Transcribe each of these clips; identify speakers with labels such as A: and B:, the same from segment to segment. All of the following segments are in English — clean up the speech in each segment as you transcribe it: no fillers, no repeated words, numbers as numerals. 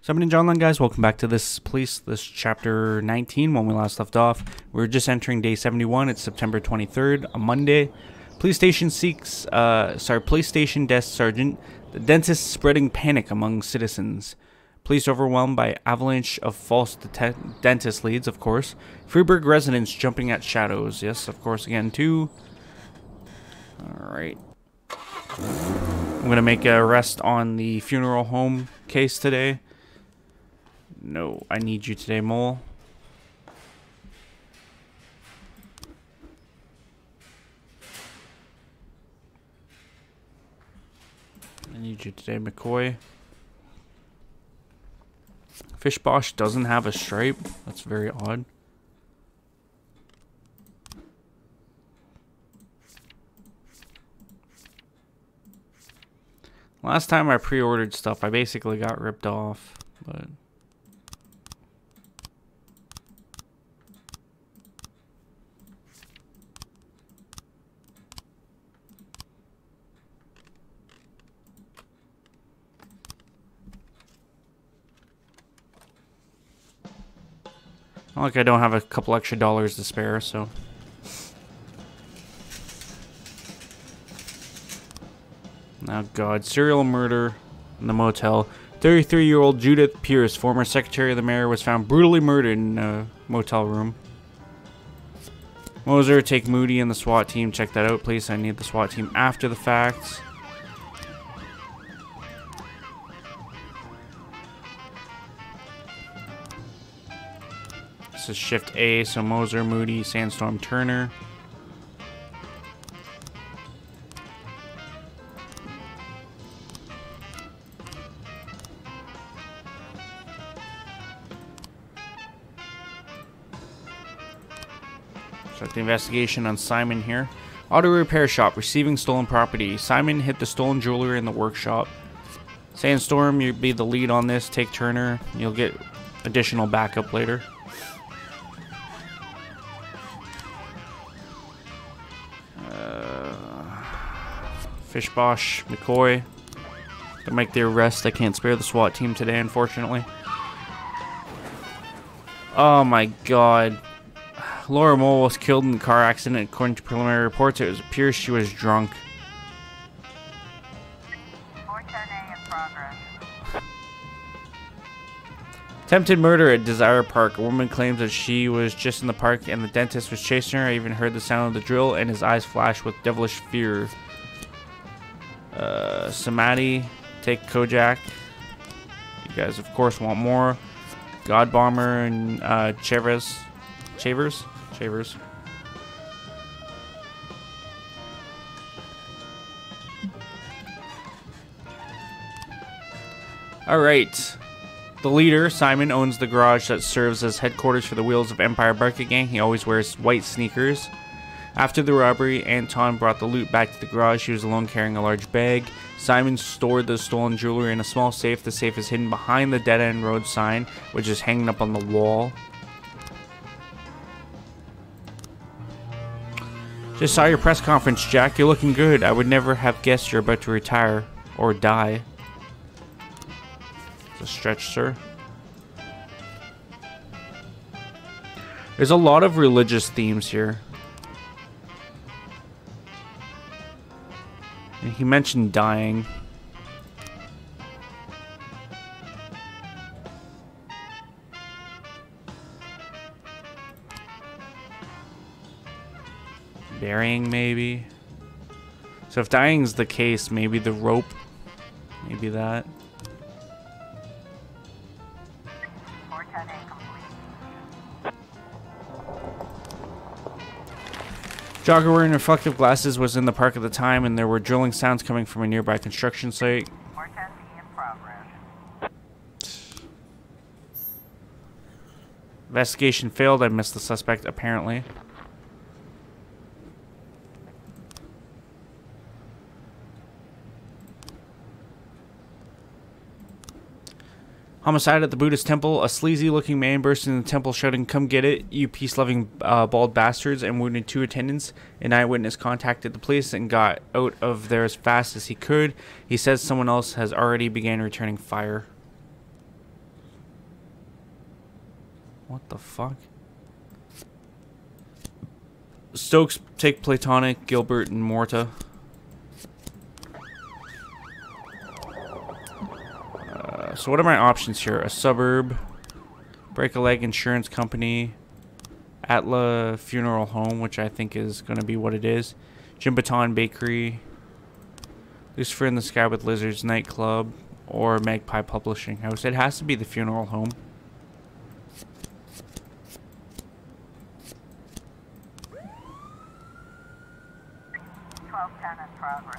A: So I'm Ninja Online, guys. Welcome back to this chapter 19 when we last left off. We're just entering day 71. It's September 23rd, a Monday. Police station police station desk sergeant. The dentist spreading panic among citizens. Police overwhelmed by avalanche of false dentist leads, of course. Freeburg residents jumping at shadows. Yes, of course, again, too. Alright. I'm going to make a arrest on the funeral home case today. No, I need you today, Mole. I need you today, McCoy. Fishbosh doesn't have a stripe. That's very odd. Last time I pre-ordered stuff, I basically got ripped off, but... Not like I don't have a couple extra dollars to spare, so... Oh god, serial murder in the motel. 33-year-old Judith Pierce, former secretary of the mayor, was found brutally murdered in a motel room. Moser, take Moody and the SWAT team. Check that out, please. I need the SWAT team after the fact. This is shift A, so Moser, Moody, Sandstorm, Turner. Start the investigation on Simon here. Auto repair shop, receiving stolen property. Simon hit the stolen jewelry in the workshop. Sandstorm, you'll be the lead on this. Take Turner. You'll get additional backup later. Fishbosh, McCoy. Gonna make the arrest. I can't spare the SWAT team today, unfortunately. Oh my god. Laura Mole was killed in a car accident. According to preliminary reports, it appears she was drunk.
B: 410A in progress.
A: Attempted murder at Desire Park. A woman claims that she was just in the park and the dentist was chasing her. I even heard the sound of the drill and his eyes flash with devilish fear. Samadhi, take Kojak. You guys, of course, want more. God Bomber and Chavers. Alright. The leader, Simon, owns the garage that serves as headquarters for the Wheels of Empire biker gang. He always wears white sneakers. After the robbery, Anton brought the loot back to the garage. He was alone carrying a large bag. Simon stored the stolen jewelry in a small safe. The safe is hidden behind the dead-end road sign, which is hanging up on the wall. Just saw your press conference, Jack. You're looking good. I would never have guessed you're about to retire. Or die. It's a stretch, sir. There's a lot of religious themes here. And he mentioned dying. Burying, maybe. So if dying's the case, maybe the rope. Maybe that.
B: 410A complete.
A: Jogger wearing reflective glasses was in the park at the time, and there were drilling sounds coming from a nearby construction site.
B: 410B in progress.
A: Investigation failed. I missed the suspect, apparently. Homicide at the Buddhist temple. A sleazy-looking man burst into the temple shouting, "Come get it, you peace-loving bald bastards," and wounded 2 attendants. An eyewitness contacted the police and got out of there as fast as he could. He says someone else has already began returning fire. What the fuck? Stokes take Platonic, Gilbert, and Morta. So what are my options here? A suburb, break a leg insurance company, Atla funeral home, which I think is going to be what it is, Jim Baton bakery, Lucifer in the Sky with Lizards nightclub, or Magpie Publishing House. It has to be the funeral home.
B: in progress.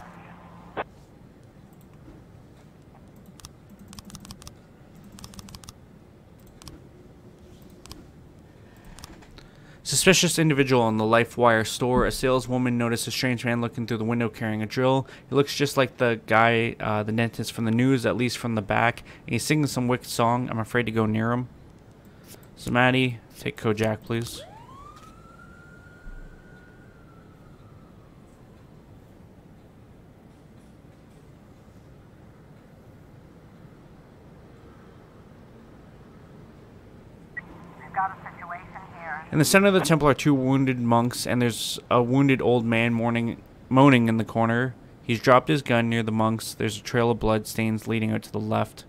A: Suspicious individual in the LifeWire store. A saleswoman noticed a strange man looking through the window carrying a drill. He looks just like the guy, the dentist from the news, at least from the back. And he's singing some wicked song. I'm afraid to go near him. So Maddie, take Kojak, please.
B: Got a situation here.
A: In the center of the temple are two wounded monks, and there's a wounded old man moaning in the corner. He's dropped his gun near the monks. There's a trail of blood stains leading out to the left.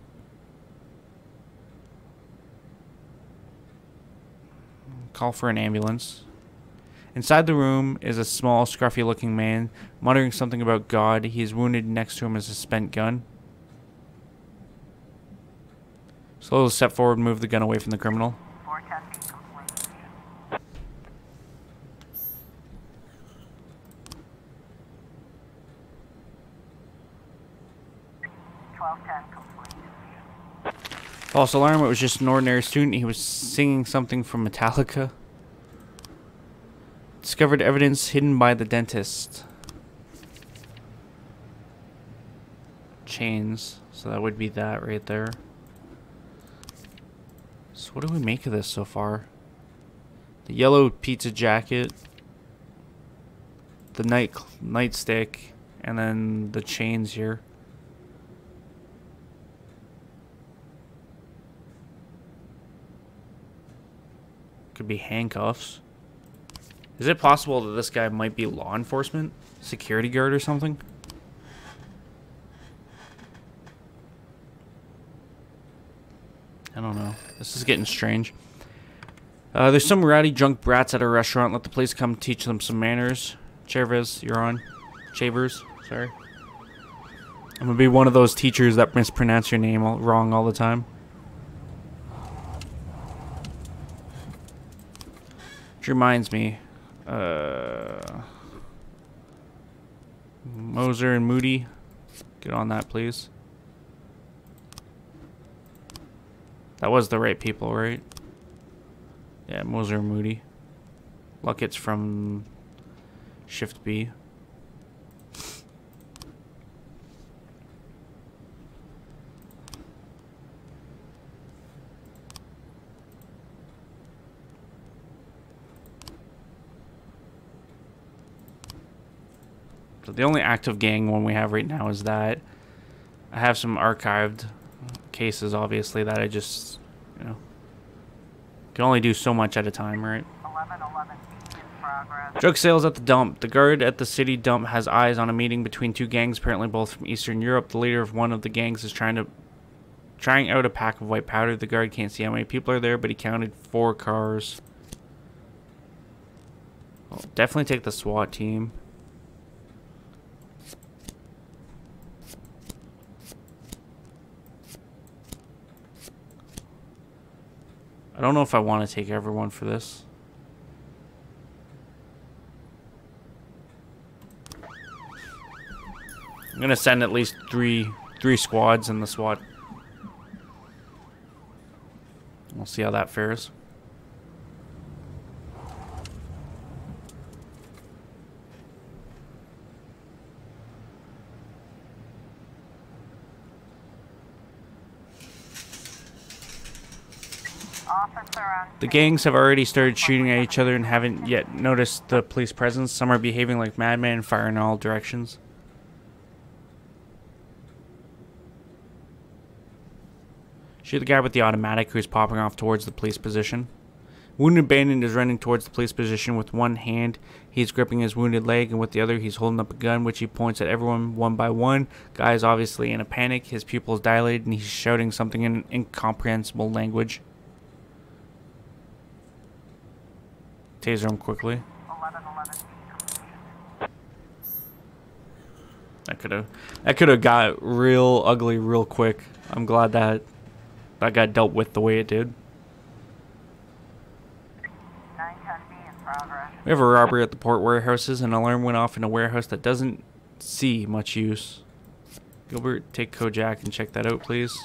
A: Call for an ambulance. Inside the room is a small, scruffy-looking man, muttering something about God. He is wounded. Next to him is a spent gun. Slowly step forward and move the gun away from the criminal.
B: 410 complete. 1210 complete.
A: False alarm. It was just an ordinary student. He was singing something from Metallica. Discovered evidence hidden by the dentist. Chains. So that would be that right there. So what do we make of this so far? The yellow pizza jacket. The nightstick. And then the chains here. Could be handcuffs. Is it possible that this guy might be law enforcement? Security guard or something? I don't know. This is getting strange. There's some rowdy drunk brats at a restaurant. Let the police come teach them some manners. Chavez, you're on. Chavers, sorry. I'm gonna be one of those teachers that mispronounce your name wrong all the time. Which reminds me, Moser and Moody, get on that, please. That was the right people, right? Yeah, Moser and Moody. Luckett's from Shift B. So the only active gang one we have right now is that. I have some archived cases, obviously, that I just, you know, can only do so much at a time, right?
B: 1111 in progress.
A: Drug sales at the dump. The guard at the city dump has eyes on a meeting between two gangs, apparently both from Eastern Europe. The leader of one of the gangs is trying out a pack of white powder. The guard can't see how many people are there, but he counted 4 cars. I'll definitely take the SWAT team. I don't know if I want to take everyone for this. I'm gonna send at least three squads in the SWAT. We'll see how that fares. The gangs have already started shooting at each other and haven't yet noticed the police presence. Some are behaving like madmen and firing in all directions. Shoot the guy with the automatic who's popping off towards the police position. Wounded bandit is running towards the police position with one hand. He's gripping his wounded leg, and with the other he's holding up a gun, which he points at everyone one by one. Guy is obviously in a panic. His pupils dilated, and he's shouting something in incomprehensible language. Taser him quickly.
B: 1111B completed.
A: That could have got real ugly real quick. I'm glad that got dealt with the way it did.
B: 910B in progress.
A: We have a robbery at the port warehouses. An alarm went off in a warehouse that doesn't see much use. Gilbert, take Kojak and check that out, please.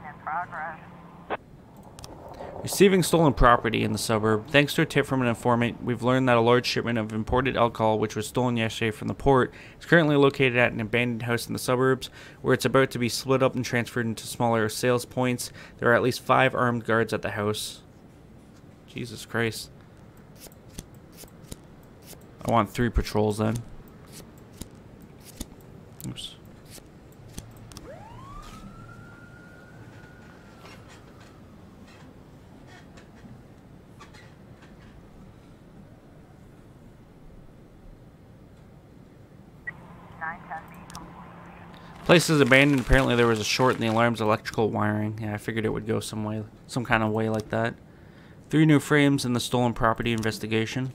B: In progress.
A: Receiving stolen property in the suburb. Thanks to a tip from an informant, we've learned that a large shipment of imported alcohol, which was stolen yesterday from the port, is currently located at an abandoned house in the suburbs, where it's about to be split up and transferred into smaller sales points. There are at least 5 armed guards at the house. Jesus Christ. I want 3 patrols then. Oops. Place is abandoned. Apparently there was a short in the alarm's electrical wiring. Yeah, I figured it would go some kind of way like that. 3 new frames in the stolen property investigation.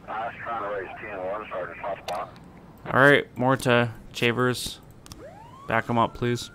C: I was trying to raise 10-1, Sergeant Hotspot.
A: Alright, more to Chavers. Back him up, please.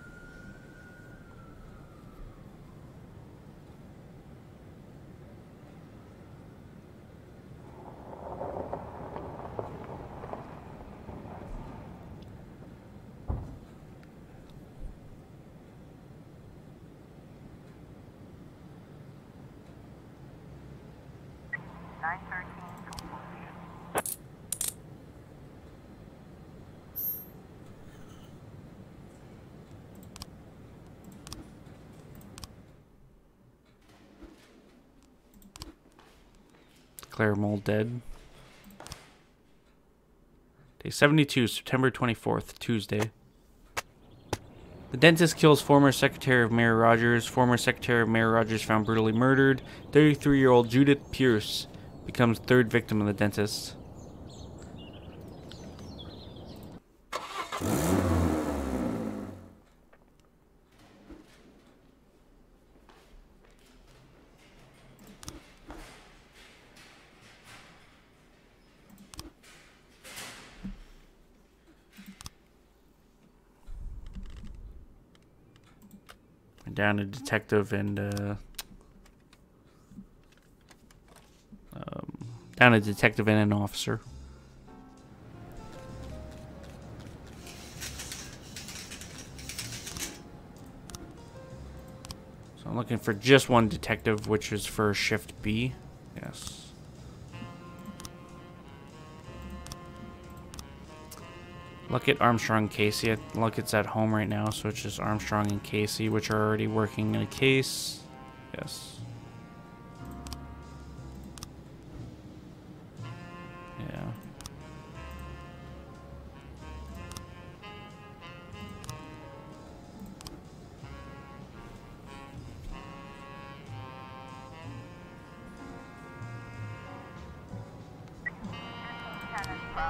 A: Declare Mole dead. Day 72, September 24th, Tuesday. The dentist kills former Secretary of Mayor Rogers. Former Secretary of Mayor Rogers found brutally murdered. 33-year-old Judith Pierce becomes 3rd victim of the dentist. Down a detective and an officer. So I'm looking for just one detective, which is for shift B. Yes. Look at Armstrong and Casey. Look, it's at home right now, so it's just Armstrong and Casey, which are already working in a case. Yes. Yeah.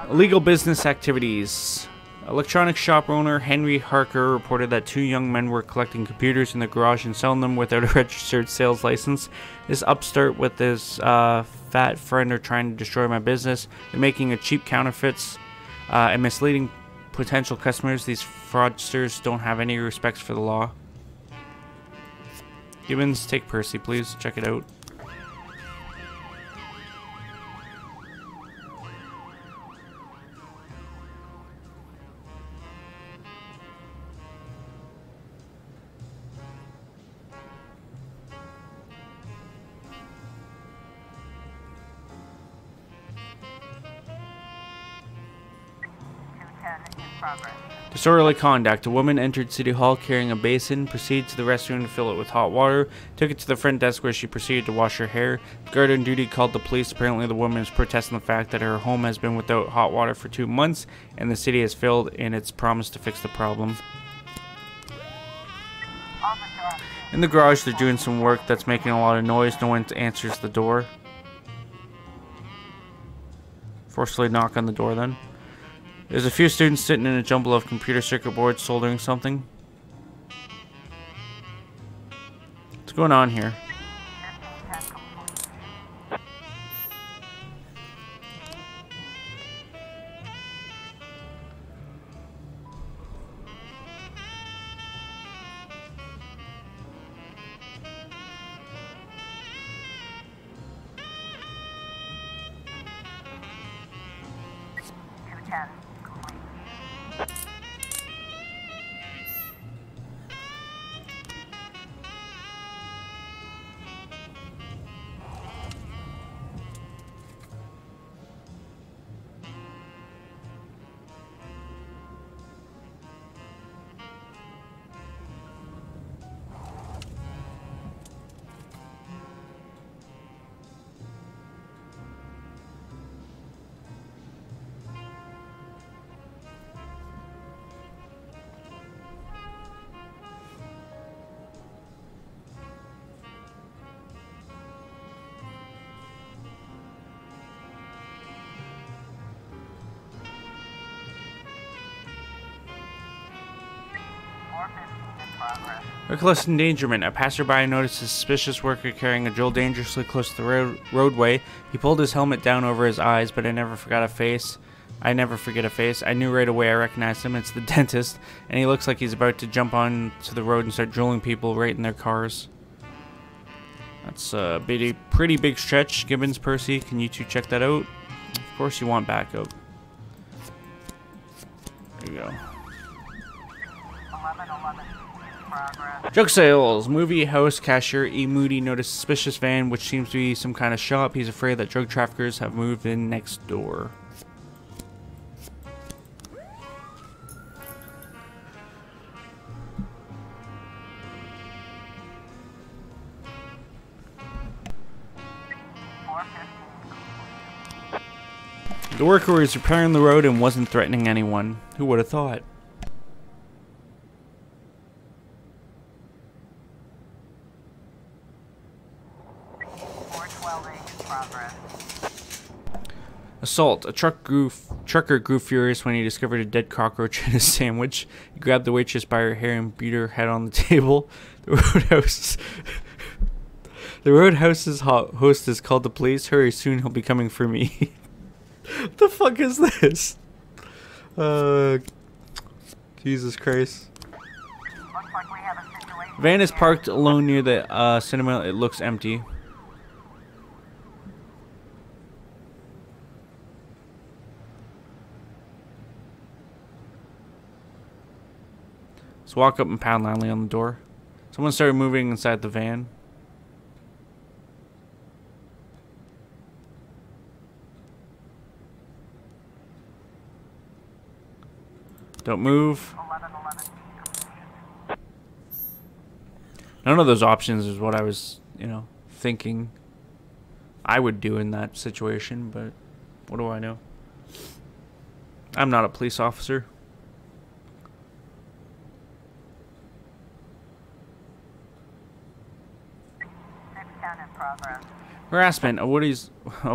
A: Illegal business activities. Electronic shop owner Henry Harker reported that 2 young men were collecting computers in the garage and selling them without a registered sales license. This upstart with his fat friend are trying to destroy my business. They're making a cheap counterfeits and misleading potential customers. These fraudsters don't have any respect for the law. Gibbons, take Percy, please. Check it out.
B: 910 in progress.
A: Disorderly conduct. A woman entered City Hall carrying a basin, proceeded to the restroom to fill it with hot water, took it to the front desk where she proceeded to wash her hair. The guard on duty called the police. Apparently the woman is protesting the fact that her home has been without hot water for 2 months, and the city has failed in its promise to fix the problem.
B: Officer,
A: In the garage, they're doing some work that's making a lot of noise. No one answers the door. Forcefully knock on the door then. There's a few students sitting in a jumble of computer circuit boards soldering something. What's going on here?
B: 1510 complete. Ten complete.
A: Reckless endangerment. A passerby noticed a suspicious worker carrying a drill dangerously close to the roadway. He pulled his helmet down over his eyes, but I never forget a face. I knew right away I recognized him. It's the dentist, and he looks like he's about to jump onto the road and start drilling people right in their cars. That's a pretty big stretch. Gibbons, Percy, can you two check that out? Of course you want backup. There you go.
B: 1111 in progress.
A: Drug sales. Movie house cashier E. Moody noticed a suspicious van, which seems to be some kind of shop. He's afraid that drug traffickers have moved in next door. The worker was repairing the road and wasn't threatening anyone. Who would have thought? Assault. A trucker grew furious when he discovered a dead cockroach in his sandwich. He grabbed the waitress by her hair and beat her head on the table. The Roadhouse's hostess called the police. Hurry, soon he'll be coming for me. What the fuck is this? Jesus Christ.
B: Looks like we have a situation.
A: Van is parked alone near the cinema. It looks empty. Let's walk up and pound loudly on the door. Someone started moving inside the van. Don't move.
B: 1111.
A: None of those options is what I was, thinking I would do in that situation, but what do I know? I'm not a police officer. Harassment. A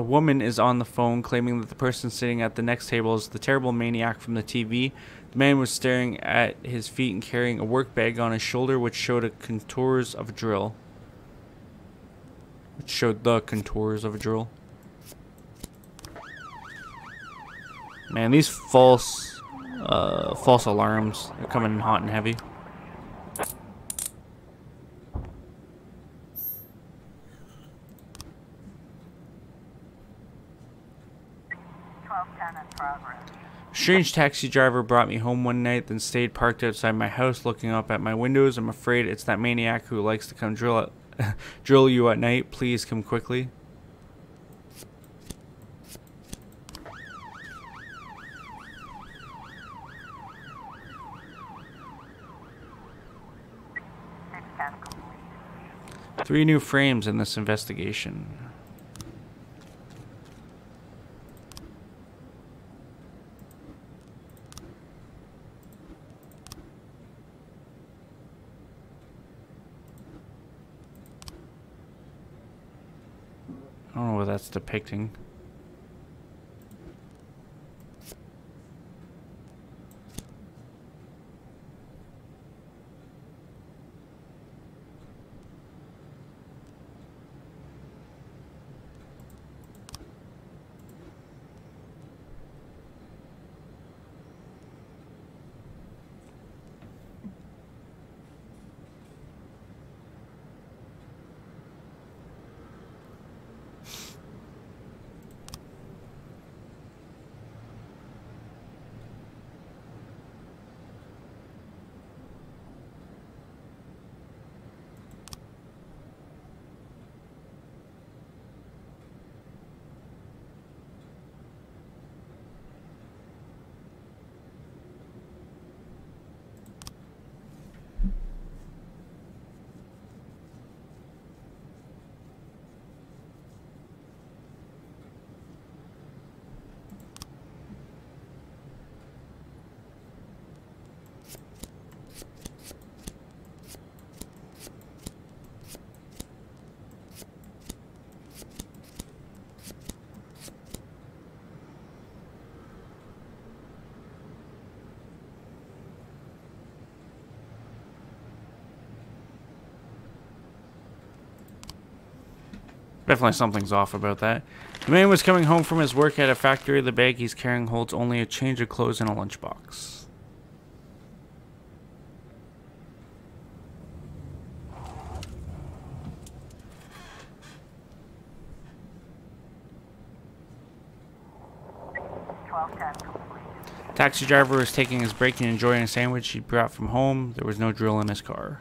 A: woman is on the phone claiming that the person sitting at the next table is the terrible maniac from the TV. The man was staring at his feet and carrying a work bag on his shoulder, which showed the contours of a drill. Man, these false alarms are coming in hot and heavy. Strange taxi driver brought me home one night, then stayed parked outside my house looking up at my windows. I'm afraid it's that maniac who likes to come drill you at night. Please come quickly. 3 new frames in this investigation. I don't know what that's depicting. Definitely something's off about that. The man was coming home from his work at a factory. The bag he's carrying holds only a change of clothes and a lunchbox. Taxi driver was taking his break and enjoying a sandwich he brought from home. There was no drill in his car.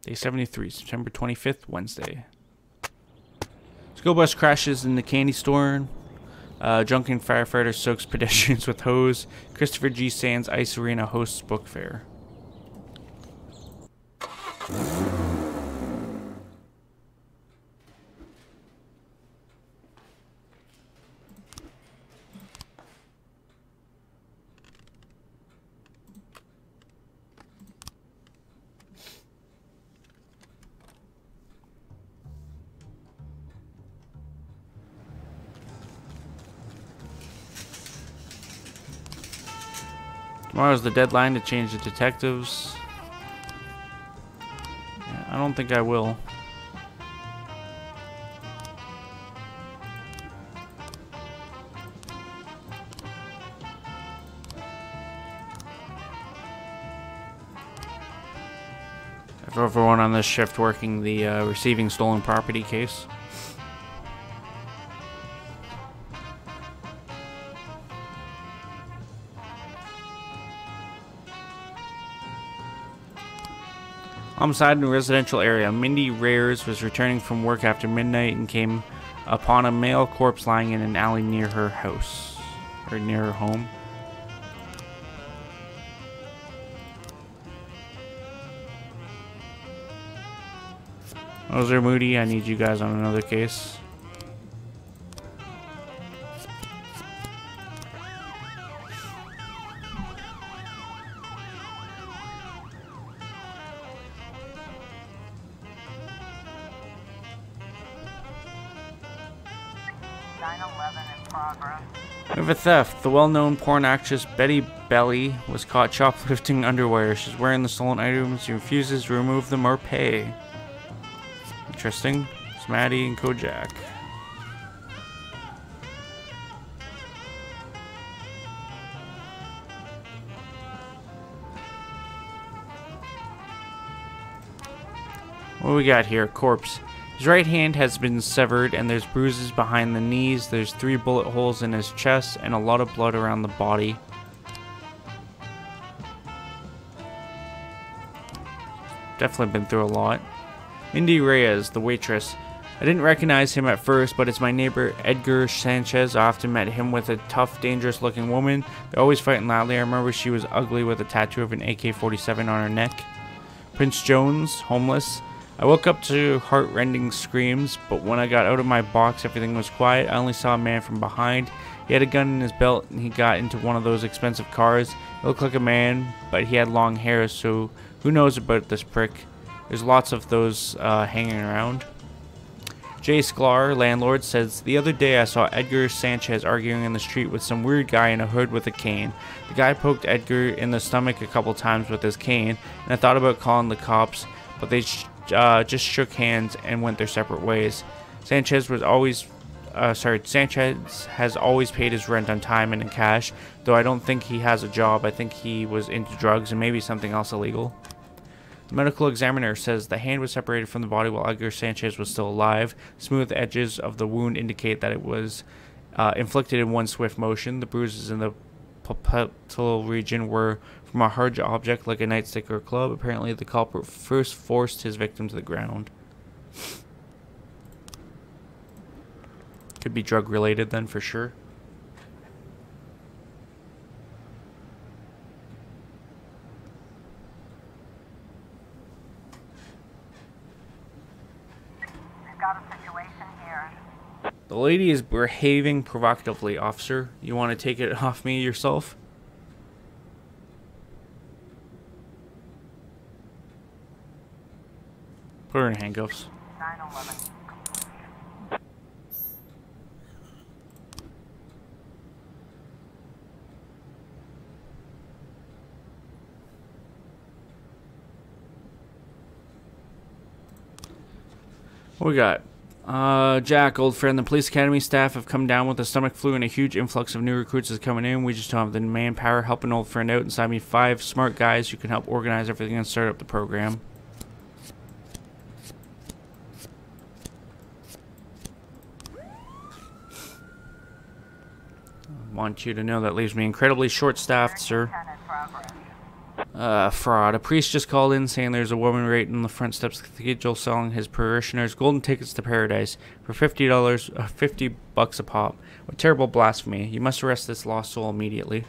A: Day 73, September 25th, Wednesday. School bus crashes in the candy store. Drunken firefighter soaks pedestrians with hose. Christopher G. Sands Ice Arena hosts book fair. Tomorrow's the deadline to change the detectives. Yeah, I don't think I will. I have everyone on this shift working the receiving stolen property case. Homicide in a residential area. Mindy Reyes was returning from work after midnight and came upon a male corpse lying in an alley near her house, or near her home. Ozer Moody, I need you guys on another case. We have a theft. The well-known porn actress Betty Belly was caught shoplifting underwear. She's wearing the stolen items. She refuses to remove them or pay. Interesting. It's Maddie and Kojak. What do we got here? Corpse. His right hand has been severed and there's bruises behind the knees. There's 3 bullet holes in his chest and a lot of blood around the body. Definitely been through a lot. Mindy Reyes, the waitress. I didn't recognize him at first, but it's my neighbor Edgar Sanchez. I often met him with a tough, dangerous-looking woman. They're always fighting loudly. I remember she was ugly with a tattoo of an AK-47 on her neck. Prince Jones, homeless. I woke up to heart-rending screams, but when I got out of my box, everything was quiet. I only saw a man from behind. He had a gun in his belt, and he got into one of those expensive cars. He looked like a man, but he had long hair, so who knows about this prick. There's lots of those hanging around. Jay Sklar, landlord, says, the other day I saw Edgar Sanchez arguing in the street with some weird guy in a hood with a cane. The guy poked Edgar in the stomach a couple times with his cane, and I thought about calling the cops, but they just shook hands and went their separate ways. Sanchez has always paid his rent on time and in cash, though I don't think he has a job. I think he was into drugs and maybe something else illegal. The medical examiner says the hand was separated from the body while Edgar Sanchez was still alive. Smooth edges of the wound indicate that it was inflicted in one swift motion. The bruises in the popliteal region were from a hard object like a nightstick or a club. Apparently the culprit first forced his victim to the ground. Could be drug related then for sure.
B: Got a situation here.
A: The lady is behaving provocatively, officer. You want to take it off me yourself? Put her in handcuffs.
B: 911.
A: What we got? Jack, old friend, the police academy staff have come down with the stomach flu and a huge influx of new recruits is coming in. We just don't have the manpower. Help an old friend out and sign me 5 smart guys who can help organize everything and start up the program. I want you to know that leaves me incredibly short-staffed, sir.
B: Lieutenant progress.
A: Fraud. A priest just called in saying there's a woman right in the front steps of the cathedral selling his parishioners golden tickets to paradise for $50, $50 a pop. What terrible blasphemy. You must arrest this lost soul immediately.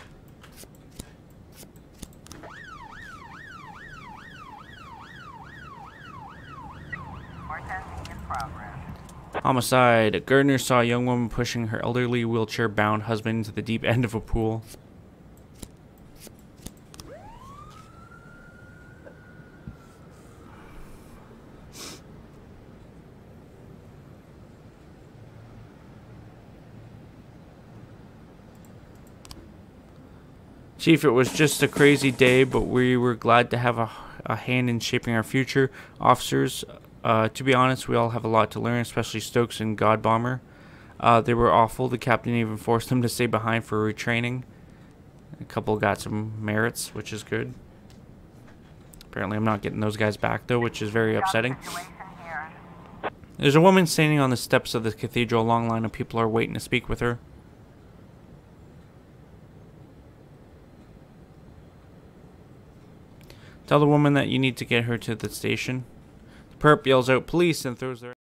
B: More testing in progress.
A: Homicide. A gardener saw a young woman pushing her elderly wheelchair-bound husband into the deep end of a pool. Chief, it was just a crazy day, but we were glad to have a hand in shaping our future. Officers, to be honest, we all have a lot to learn, especially Stokes and God Bomber. They were awful. The captain even forced them to stay behind for retraining. A couple got some merits, which is good. Apparently I'm not getting those guys back, though, which is very upsetting.
B: Situation here.
A: There's a woman standing on the steps of the cathedral. A long line of people are waiting to speak with her. Tell the woman that you need to get her to the station. The perp yells out police and throws their